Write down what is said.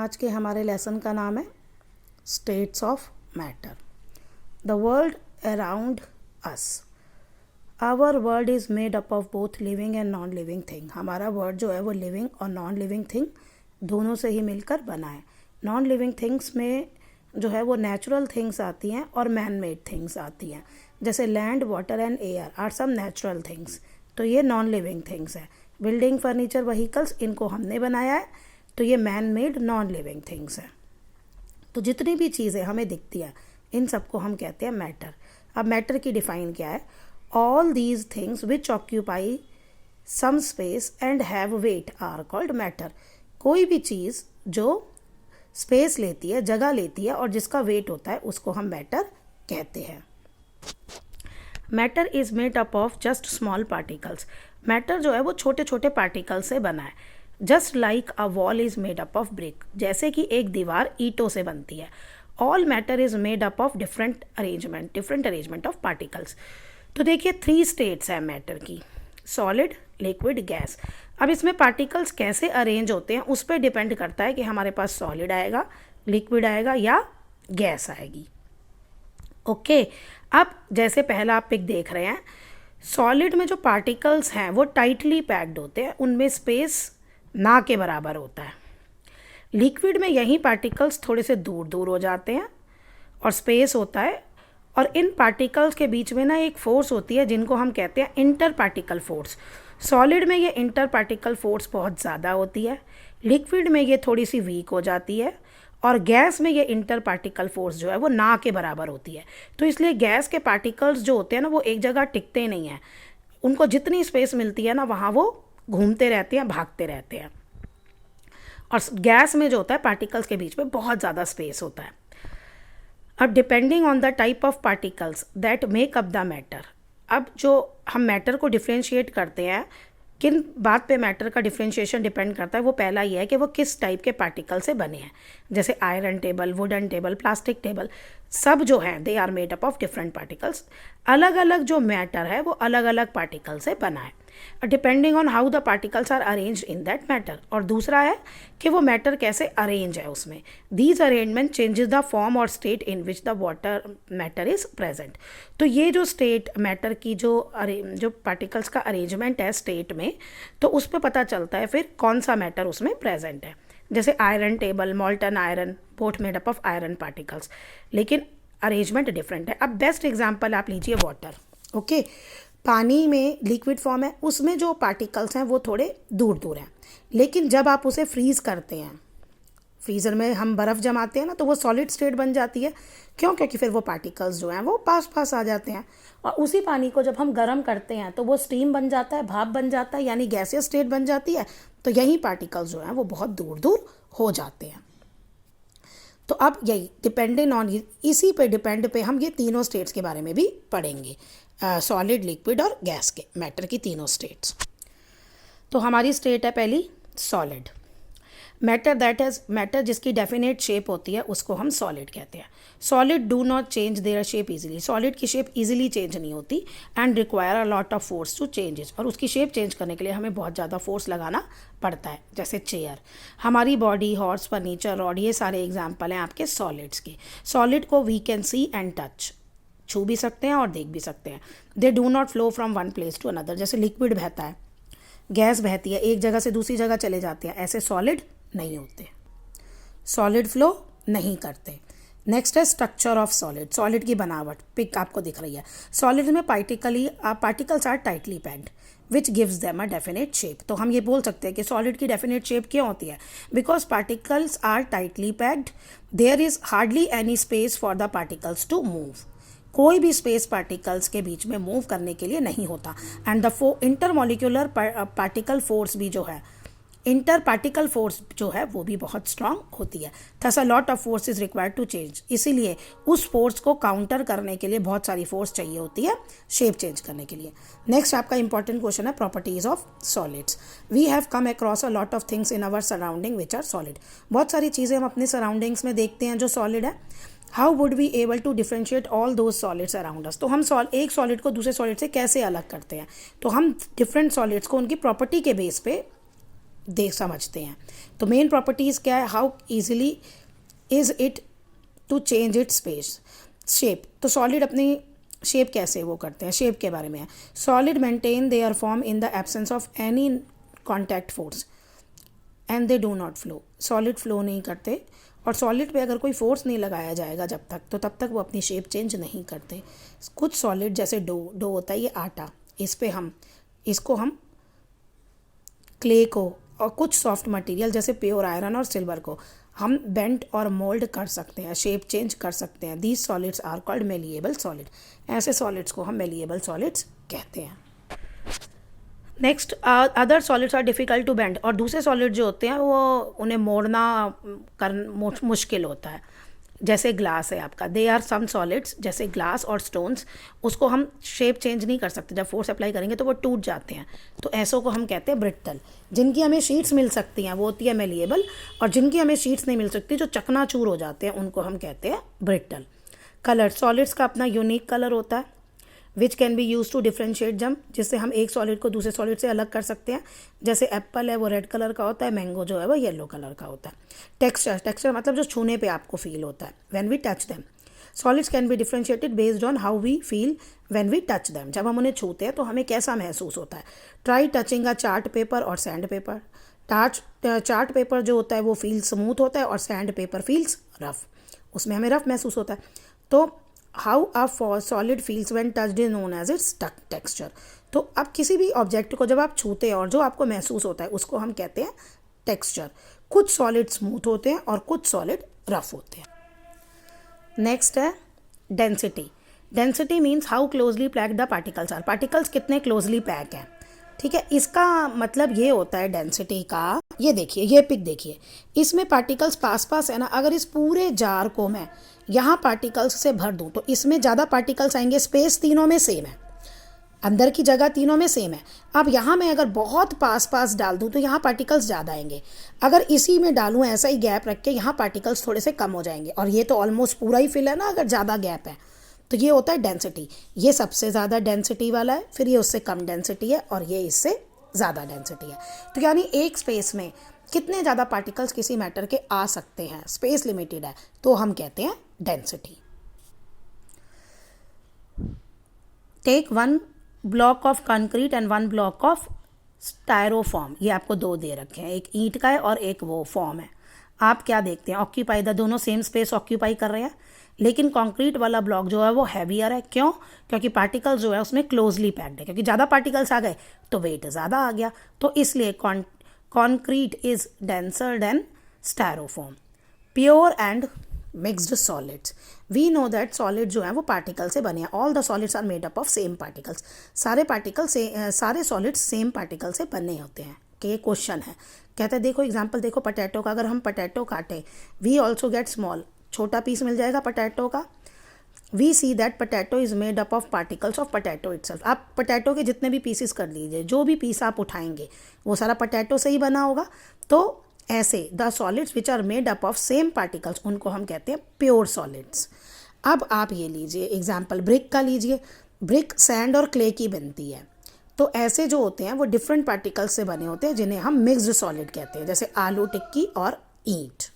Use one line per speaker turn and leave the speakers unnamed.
आज के हमारे लेसन का नाम है states of matter. The world around us, our world is made up of both living and non living thing. हमारा वर्ल्ड जो है वो लिविंग और नॉन लिविंग थिंग दोनों से ही मिलकर बना है। नॉन लिविंग थिंग्स में जो है वो नेचुरल थिंग्स आती हैं और मैन मेड थिंग्स आती हैं, जैसे land, water and air are some natural things, तो ये नॉन लिविंग थिंग्स है। बिल्डिंग, फर्नीचर, व्हीकल्स, इनको हमने बनाया है, तो ये man made non living things है। तो जितनी भी चीज़ें हमें दिखती हैं इन सबको हम कहते हैं मैटर। अब मैटर की डिफाइन क्या है? All these things which occupy some space and have weight are called matter. कोई भी चीज़ जो स्पेस लेती है, जगह लेती है और जिसका वेट होता है उसको हम मैटर कहते हैं। Matter is made up of just small particles. Matter जो है वो छोटे छोटे पार्टिकल से बना है। Just like a wall is made up of brick, जैसे कि एक दीवार ईंटों से बनती है। All matter is made up of different arrangement of particles. तो देखिए 3 स्टेट्स हैं मैटर की, सॉलिड, लिक्विड, गैस। अब इसमें पार्टिकल्स कैसे अरेंज होते हैं उस पर डिपेंड करता है कि हमारे पास सॉलिड आएगा, लिक्विड आएगा या गैस आएगी। ओके, अब जैसे पहला आप पिक देख रहे हैं, सॉलिड में जो पार्टिकल्स हैं वो टाइटली पैक्ड होते हैं, उनमें स्पेस ना के बराबर होता है। लिक्विड में यही पार्टिकल्स थोड़े से दूर दूर हो जाते हैं और स्पेस होता है, और इन पार्टिकल्स के बीच में ना एक फोर्स होती है जिनको हम कहते हैं इंटर पार्टिकल फोर्स। सॉलिड में ये इंटर पार्टिकल फोर्स बहुत ज़्यादा होती है, लिक्विड में ये थोड़ी सी वीक हो जाती है, और गैस में ये इंटर पार्टिकल फोर्स जो है वो ना के बराबर होती है। तो इसलिए गैस के पार्टिकल्स जो होते हैं ना वो एक जगह टिकते नहीं हैं, उनको जितनी स्पेस मिलती है ना वहाँ वो घूमते रहते हैं, भागते रहते हैं। और गैस में जो होता है पार्टिकल्स के बीच में बहुत ज़्यादा स्पेस होता है। अब depending on the type of particles that make up the matter, अब जो हम मैटर को डिफ्रेंशिएट करते हैं, किन बात पे मैटर का डिफ्रेंशिएशन डिपेंड करता है, वो पहला ये है कि वो किस टाइप के पार्टिकल से बने हैं। जैसे iron table, wooden table, plastic table, सब जो हैं they are made up of different particles. अलग अलग जो मैटर है वो अलग अलग पार्टिकल से बना है, depending on how the particles are arrange in that matter. और दूसरा है कि वो मैटर कैसे अरेंज है उसमें। These arrangement changes the form और state in which the water matter is present. तो ये जो स्टेट मैटर की जो पार्टिकल्स का अरेंजमेंट है स्टेट में, तो उस पर पता चलता है फिर कौन सा मैटर उसमें प्रेजेंट है। जैसे iron table, molten iron, both made up of iron particles, लेकिन अरेंजमेंट डिफरेंट है। अब बेस्ट एग्जाम्पल आप लीजिए वाटर। ओके, पानी में लिक्विड फॉर्म है, उसमें जो पार्टिकल्स हैं वो थोड़े दूर दूर हैं, लेकिन जब आप उसे फ्रीज़ करते हैं, फ्रीज़र में हम बर्फ़ जमाते हैं ना, तो वो सॉलिड स्टेट बन जाती है। क्यों? क्योंकि फिर वो पार्टिकल्स जो हैं वो पास पास आ जाते हैं। और उसी पानी को जब हम गर्म करते हैं तो वो स्टीम बन जाता है, भाप बन जाता है, यानी गैसियस स्टेट बन जाती है। तो यही पार्टिकल्स जो हैं वो बहुत दूर दूर हो जाते हैं। तो अब यही डिपेंडेंट ऑन, इसी पे डिपेंड पे हम ये तीनों स्टेट्स के बारे में भी पढ़ेंगे, सॉलिड, लिक्विड और गैस के, मैटर की तीनों स्टेट्स। तो हमारी स्टेट है पहली सॉलिड। मैटर जिसकी डेफिनेट शेप होती है उसको हम सॉलिड कहते हैं। Solid do not change their shape easily, solid की शेप इजीली चेंज नहीं होती and require a lot of force to change it, और उसकी शेप चेंज करने के लिए हमें बहुत ज़्यादा फोर्स लगाना पड़ता है। जैसे चेयर, हमारी बॉडी, हॉर्स, फर्नीचर, रॉड, ये सारे एग्जाम्पल हैं आपके सॉलिड्स के। सॉलिड को we can see and touch, छू भी सकते हैं और देख भी सकते हैं। They do not flow from one place to another, जैसे लिक्विड बहता है, गैस बहती है, एक जगह से दूसरी जगह चले जाते हैं, ऐसे सॉलिड नहीं होते, सॉलिड फ्लो नहीं करते। नेक्स्ट है स्ट्रक्चर ऑफ सॉलिड, सॉलिड की बनावट, पिक आपको दिख रही है। सॉलिड में particles are tightly packed which gives them a definite shape. तो हम ये बोल सकते हैं कि सॉलिड की डेफिनेट शेप क्यों होती है? Because particles are tightly packed, there is hardly any space for the particles to move, कोई भी स्पेस पार्टिकल्स के बीच में मूव करने के लिए नहीं होता। And the intermolecular particle force भी जो है, इंटर पार्टिकल फोर्स जो है वो भी बहुत स्ट्रांग होती है। Thus a lot of force is required to change, इसीलिए उस फोर्स को काउंटर करने के लिए बहुत सारी फोर्स चाहिए होती है शेप चेंज करने के लिए। नेक्स्ट आपका इंपॉर्टेंट क्वेश्चन है properties of solids. We have come across a lot of things in our surrounding which are solid. बहुत सारी चीज़ें हम अपने सराउंडिंग्स में देखते हैं जो सॉलिड है। How would we able to differentiate all those solids around us. तो हम एक सॉलिड को दूसरे सॉलिड से कैसे अलग करते हैं? तो हम डिफरेंट सॉलिड्स को उनकी प्रॉपर्टी के बेस पे देख समझते हैं। तो मेन प्रॉपर्टीज़ क्या है, how easily is it to change it space shape. तो सॉलिड अपनी शेप कैसे वो करते हैं, शेप के बारे में है। Solid maintain their form in the absence of any contact force and they do not flow. Solid flow नहीं करते, और सॉलिड पे अगर कोई फोर्स नहीं लगाया जाएगा जब तक, तो तब तक वो अपनी शेप चेंज नहीं करते। कुछ सॉलिड जैसे डो होता है, ये आटा, इस पे इसको हम क्ले को, और कुछ सॉफ्ट मटेरियल जैसे प्योर आयरन और सिल्वर को हम बेंट और मोल्ड कर सकते हैं, शेप चेंज कर सकते हैं। These solids are called malleable solid. ऐसे सॉलिड्स को हम मेलिएबल सॉलिड्स कहते हैं। Next, other solids are difficult to bend. और दूसरे सॉलिड जो होते हैं वो उन्हें मोड़ना मुश्किल होता है। जैसे ग्लास है आपका, दे आर सम सॉलिड्स जैसे ग्लास और स्टोन्स, उसको हम शेप चेंज नहीं कर सकते, जब फोर्स अप्लाई करेंगे तो वो टूट जाते हैं। तो ऐसों को हम कहते हैं ब्रिटल। जिनकी हमें शीट्स मिल सकती हैं वो होती है मेलिएबल, और जिनकी हमें शीट्स नहीं मिल सकती, जो चकनाचूर हो जाते हैं, उनको हम कहते हैं ब्रिटल। कलर, सॉलिड्स का अपना यूनिक कलर होता है which can be use to differentiate them, जिससे हम एक सॉलिड को दूसरे सॉलिड से अलग कर सकते हैं। जैसे एप्पल है वो रेड कलर का होता है, मैंगो जो है वो येलो कलर का होता है। टेक्सचर मतलब जो छूने पे आपको फील होता है, when we touch them. Solids can be differentiated based on how we feel when we touch them. जब हम उन्हें छूते हैं तो हमें कैसा महसूस होता है। ट्राई टचिंग अ चार्ट पेपर और सैंड पेपर। चार्ट पेपर जो होता है वो फील स्मूथ होता है, और सैंड पेपर फील्स रफ, उसमें हमें रफ महसूस होता है। तो how a solid feels when touched is known as its texture. तो अब किसी भी ऑब्जेक्ट को जब आप छूते हैं और जो आपको महसूस होता है उसको हम कहते हैं टेक्सचर। कुछ सॉलिड स्मूथ होते हैं और कुछ सॉलिड रफ होते हैं। नेक्स्ट है density. Density means how closely packed the particles are. Particles कितने क्लोजली पैक हैं, ठीक है। इसका मतलब ये होता है डेंसिटी का, ये देखिए, ये पिक देखिए, इसमें पार्टिकल्स पास पास है ना। अगर इस पूरे जार को मैं यहाँ पार्टिकल्स से भर दूँ तो इसमें ज़्यादा पार्टिकल्स आएंगे। स्पेस तीनों में सेम है, अंदर की जगह तीनों में सेम है। अब यहाँ मैं अगर बहुत पास पास डाल दूँ तो यहाँ पार्टिकल्स ज़्यादा आएंगे। अगर इसी में डालूँ ऐसा ही गैप रख के, यहाँ पार्टिकल्स थोड़े से कम हो जाएंगे। और ये तो ऑलमोस्ट पूरा ही फिल है ना, अगर ज़्यादा गैप है तो ये होता है डेंसिटी। ये सबसे ज़्यादा डेंसिटी वाला है, फिर ये उससे कम डेंसिटी है, और ये इससे ज़्यादा डेंसिटी है। तो यानी एक स्पेस में कितने ज़्यादा पार्टिकल्स किसी मैटर के आ सकते हैं, स्पेस लिमिटेड है, तो हम कहते हैं density. Take one block of concrete and one block of styrofoam. ये आपको दो दे रखे हैं, एक ईंट का है और एक वो फॉर्म है। आप क्या देखते हैं, ऑक्यूपाई द, दोनों सेम स्पेस ऑक्यूपाई कर रहे हैं, लेकिन कंक्रीट वाला ब्लॉक जो है वो हैवियर है। क्यों? क्योंकि पार्टिकल्स जो है उसमें क्लोजली पैक्ड है, क्योंकि ज़्यादा पार्टिकल्स आ गए तो वेट ज़्यादा आ गया। तो इसलिए concrete is denser than styrofoam. Pure and mixed solids, we know that solid जो है वो पार्टिकल से बने हैं। All the solids are made up of same particles. सारे सॉलिड्स सेम पार्टिकल से बने होते हैं। कि ये क्वेश्चन है, कहते हैं देखो एग्जाम्पल देखो पटैटो का, अगर हम पटैटो काटें, वी ऑल्सो गेट स्मॉल, छोटा पीस मिल जाएगा पटैटो का। We see that potato is made up of particles of potato itself. आप पटैटो के जितने भी पीसेस कर लीजिए, जो भी पीस आप उठाएंगे वो सारा पटैटो से ही बना होगा। तो ऐसे the solids which are made up of same particles, उनको हम कहते हैं प्योर सॉलिड्स। अब आप ये लीजिए एग्जाम्पल ब्रिक का लीजिए। ब्रिक सैंड और क्ले की बनती है। तो ऐसे जो होते हैं वो डिफरेंट पार्टिकल्स से बने होते हैं, जिन्हें हम मिक्स्ड सॉलिड कहते हैं, जैसे आलू टिक्की और ईंट।